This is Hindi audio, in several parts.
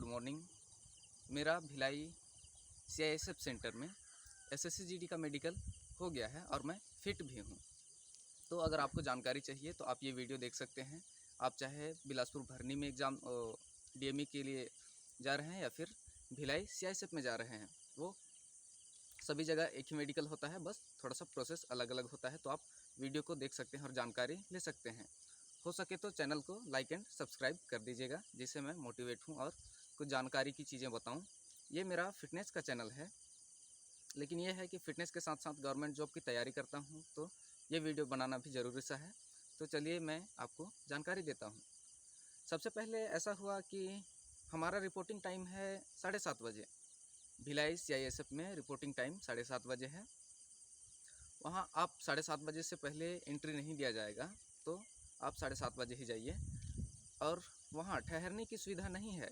मॉर्निंग। मेरा भिलाई CISF सेंटर में SSC-GD का मेडिकल हो गया है और मैं फिट भी हूँ। तो अगर आपको जानकारी चाहिए तो आप ये वीडियो देख सकते हैं। आप चाहे बिलासपुर भरनी में एग्ज़ाम DME के लिए जा रहे हैं या फिर भिलाई CISF में जा रहे हैं, वो सभी जगह एक ही मेडिकल होता है, बस थोड़ा सा प्रोसेस अलग अलग होता है। तो आप वीडियो को देख सकते हैं और जानकारी ले सकते हैं। हो सके तो चैनल को लाइक एंड सब्सक्राइब कर दीजिएगा, जिससे मैं मोटिवेट हूँ और कुछ जानकारी की चीज़ें बताऊँ। ये मेरा फिटनेस का चैनल है, लेकिन ये है कि फ़िटनेस के साथ साथ गवर्नमेंट जॉब की तैयारी करता हूँ, तो ये वीडियो बनाना भी ज़रूरी सा है। तो चलिए मैं आपको जानकारी देता हूँ। सबसे पहले ऐसा हुआ कि हमारा रिपोर्टिंग टाइम है 7:30 बजे। भिलाई CISF में रिपोर्टिंग टाइम 7:30 बजे है। वहाँ आप 7:30 बजे से पहले एंट्री नहीं दिया जाएगा, तो आप 7:30 बजे ही जाइए। और वहाँ ठहरने की सुविधा नहीं है।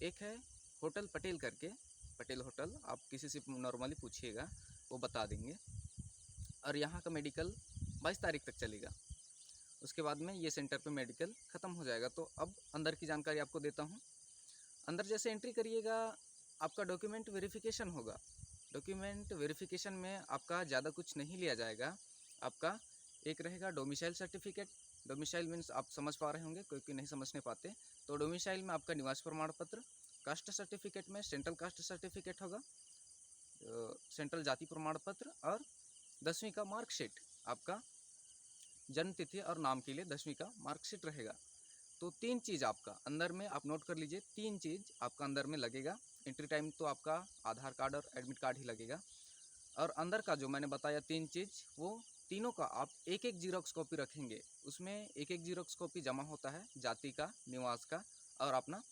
एक है होटल पटेल करके, पटेल होटल, आप किसी से नॉर्मली पूछिएगा, वो बता देंगे। और यहाँ का मेडिकल 22 तारीख तक चलेगा। उसके बाद में ये सेंटर पे मेडिकल ख़त्म हो जाएगा। तो अब अंदर की जानकारी आपको देता हूँ। अंदर जैसे एंट्री करिएगा, आपका डॉक्यूमेंट वेरिफिकेशन होगा। डॉक्यूमेंट वेरिफिकेशन में आपका ज़्यादा कुछ नहीं लिया जाएगा। आपका एक रहेगा डोमिसाइल सर्टिफिकेट। डोमिसाइल मीन्स आप समझ पा रहे होंगे, कोई नहीं समझने पाते। तो डोमिसाइल में आपका निवास प्रमाण पत्र, कास्ट सर्टिफिकेट में सेंट्रल कास्ट सर्टिफिकेट होगा, सेंट्रल जाति प्रमाण पत्र और 10वीं का मार्कशीट। आपका जन्म तिथि और नाम के लिए 10वीं का मार्कशीट रहेगा। तो 3 चीज़ आपका अंदर में, आप नोट कर लीजिए, 3 चीज़ आपका अंदर में लगेगा। एंट्री टाइम तो आपका आधार कार्ड और एडमिट कार्ड ही लगेगा। और अंदर का जो मैंने बताया 3 चीज़, वो तीनों का आप एक एक जीरोक्स कॉपी रखेंगे। उसमें एक एक जीरोक्स कॉपी जमा होता है जाति का, निवास का और अपना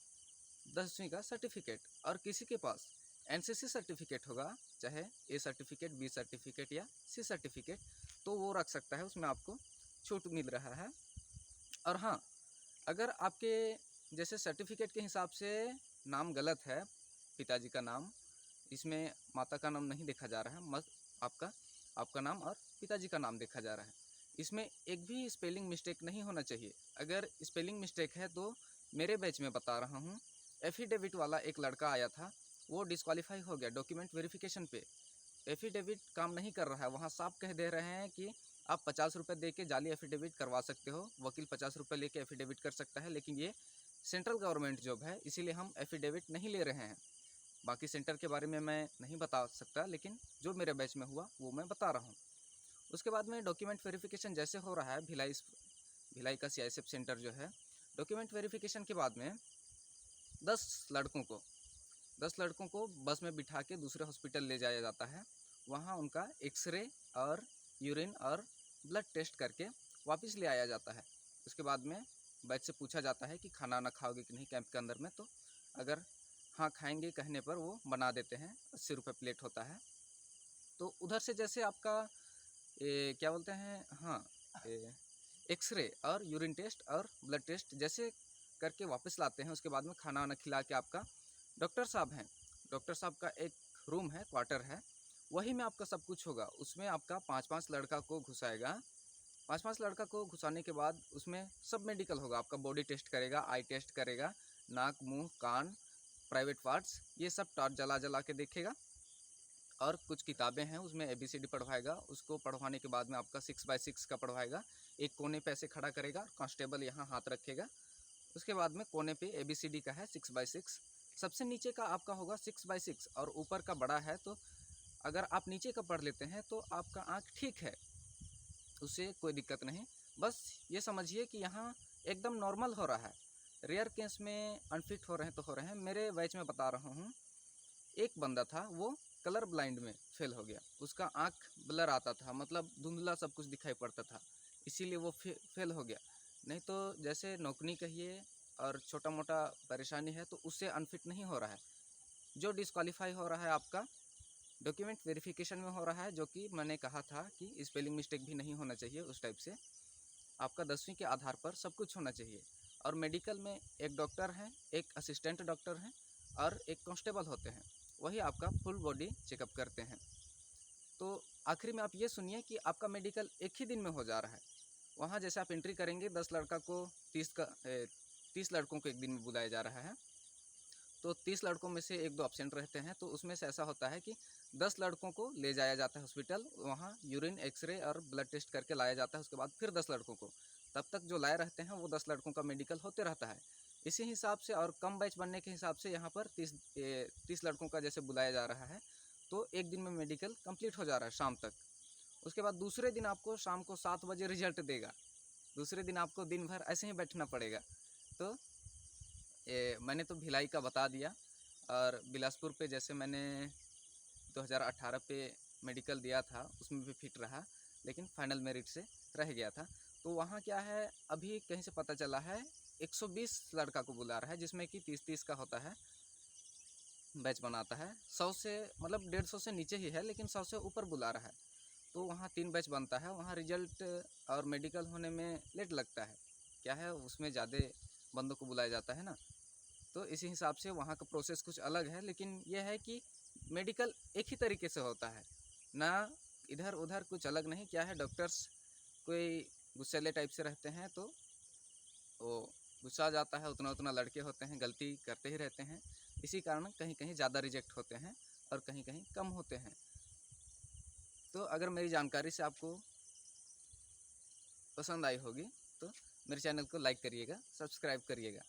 10वीं का सर्टिफिकेट। और किसी के पास NCC सर्टिफिकेट होगा, चाहे A सर्टिफिकेट, B सर्टिफिकेट या C सर्टिफिकेट, तो वो रख सकता है, उसमें आपको छूट मिल रहा है। और हाँ, अगर आपके जैसे सर्टिफिकेट के हिसाब से नाम गलत है, पिताजी का नाम, इसमें माता का नाम नहीं देखा जा रहा है, मत आपका नाम और पिताजी का नाम देखा जा रहा है। इसमें एक भी स्पेलिंग मिस्टेक नहीं होना चाहिए। अगर स्पेलिंग मिस्टेक है तो मेरे बैच में बता रहा हूँ, एफिडेविट वाला एक लड़का आया था, वो डिस्क्वालीफाई हो गया डॉक्यूमेंट वेरिफिकेशन पे। एफिडेविट काम नहीं कर रहा है, वहाँ साफ कह दे रहे हैं कि आप 50 रुपये दे के जाली एफिडेविट करवा सकते हो, वकील 50 रुपये लेके एफिडेविट कर सकता है, लेकिन ये सेंट्रल गवर्नमेंट जॉब है, इसीलिए हम एफिडेविट नहीं ले रहे हैं। बाकी सेंटर के बारे में मैं नहीं बता सकता, लेकिन जो मेरे बैच में हुआ वो मैं बता रहा हूँ। उसके बाद में डॉक्यूमेंट वेरिफिकेशन जैसे हो रहा है, भिलाई का CISF सेंटर जो है, डॉक्यूमेंट वेरिफिकेशन के बाद में 10 लड़कों को बस में बिठा के दूसरे हॉस्पिटल ले जाया जाता है। वहाँ उनका एक्सरे और यूरिन और ब्लड टेस्ट करके वापस ले आया जाता है। उसके बाद में बैच से पूछा जाता है कि खाना ना खाओगे कि नहीं कैंप के अंदर में, तो अगर हाँ खाएंगे कहने पर वो बना देते हैं। 80 रुपये प्लेट होता है। तो उधर से जैसे आपका क्या बोलते हैं, हाँ, एक्सरे और यूरिन टेस्ट और ब्लड टेस्ट जैसे करके वापस लाते हैं। उसके बाद में खाना वाना खिला के आपका डॉक्टर साहब का एक रूम है, क्वार्टर है, वही में आपका सब कुछ होगा। उसमें आपका 5-5 लड़का को घुसाएगा। 5-5 लड़का को घुसाने के बाद उसमें सब मेडिकल होगा। आपका बॉडी टेस्ट करेगा, आई टेस्ट करेगा, नाक, मुंह, कान, प्राइवेट पार्ट्स, ये सब टॉर्च जला जला के देखेगा। और कुछ किताबें हैं, उसमें ABCD पढ़वाएगा। उसको पढ़वाने के बाद में आपका 6x6 का पढ़वाएगा। एक कोने पे ऐसे खड़ा करेगा, कांस्टेबल यहाँ हाथ रखेगा। उसके बाद में कोने पे ABCD का है 6x6। सबसे नीचे का आपका होगा 6x6 और ऊपर का बड़ा है। तो अगर आप नीचे का पढ़ लेते हैं तो आपका आँख ठीक है, उससे कोई दिक्कत नहीं। बस ये समझिए कि यहाँ एकदम नॉर्मल हो रहा है। रेयर केस में अनफिट हो रहे हैं तो हो रहे हैं। मेरे बैच में बता रहा हूँ, एक बंदा था, वो कलर ब्लाइंड में फेल हो गया। उसका आँख ब्लर आता था, मतलब धुंधला सब कुछ दिखाई पड़ता था, इसीलिए वो फेल हो गया। नहीं तो जैसे नौकरी कहिए और छोटा मोटा परेशानी है तो उससे अनफिट नहीं हो रहा है। जो डिस्क्वालीफाई हो रहा है आपका डॉक्यूमेंट वेरिफिकेशन में हो रहा है, जो कि मैंने कहा था कि स्पेलिंग मिस्टेक भी नहीं होना चाहिए उस टाइप से। आपका 10वीं के आधार पर सब कुछ होना चाहिए। और मेडिकल में एक डॉक्टर हैं, एक असिस्टेंट डॉक्टर हैं और एक कांस्टेबल होते हैं, वही आपका फुल बॉडी चेकअप करते हैं। तो आखिरी में आप ये सुनिए कि आपका मेडिकल एक ही दिन में हो जा रहा है। वहाँ जैसे आप एंट्री करेंगे, 10 लड़का को 30 लड़कों को एक दिन में बुलाया जा रहा है। तो 30 लड़कों में से 1-2 एब्सेंट रहते हैं, तो उसमें से ऐसा होता है कि 10 लड़कों को ले जाया जाता है हॉस्पिटल, वहाँ यूरिन, एक्सरे और ब्लड टेस्ट करके लाया जाता है। उसके बाद फिर 10 लड़कों को, तब तक जो लाए रहते हैं वो 10 लड़कों का मेडिकल होते रहता है। इसी हिसाब से और कम बैच बनने के हिसाब से यहाँ पर 30 लड़कों का जैसे बुलाया जा रहा है, तो एक दिन में मेडिकल कंप्लीट हो जा रहा है शाम तक। उसके बाद दूसरे दिन आपको शाम को 7 बजे रिजल्ट देगा। दूसरे दिन आपको दिन भर ऐसे ही बैठना पड़ेगा। तो मैंने तो भिलाई का बता दिया, और बिलासपुर पे जैसे मैंने 2018 पे मेडिकल दिया था, उसमें भी फिट रहा, लेकिन फाइनल मेरिट से रह गया था। तो वहाँ क्या है, अभी कहीं से पता चला है 120 लड़का को बुला रहा है, जिसमें कि 30-30 का होता है, बैच बनाता है। 100 से मतलब 150 से नीचे ही है, लेकिन 100 से ऊपर बुला रहा है। तो वहाँ 3 बैच बनता है। वहाँ रिजल्ट और मेडिकल होने में लेट लगता है, क्या है उसमें ज़्यादा बंदों को बुलाया जाता है ना, तो इसी हिसाब से वहाँ का प्रोसेस कुछ अलग है। लेकिन यह है कि मेडिकल एक ही तरीके से होता है ना, इधर उधर कुछ अलग नहीं। क्या है, डॉक्टर्स कोई गुस्सैले टाइप से रहते हैं, तो वो गुस्सा आ जाता है, उतना उतना लड़के होते हैं, गलती करते ही रहते हैं। इसी कारण कहीं कहीं ज़्यादा रिजेक्ट होते हैं और कहीं कहीं कम होते हैं। तो अगर मेरी जानकारी से आपको पसंद आई होगी तो मेरे चैनल को लाइक करिएगा, सब्सक्राइब करिएगा।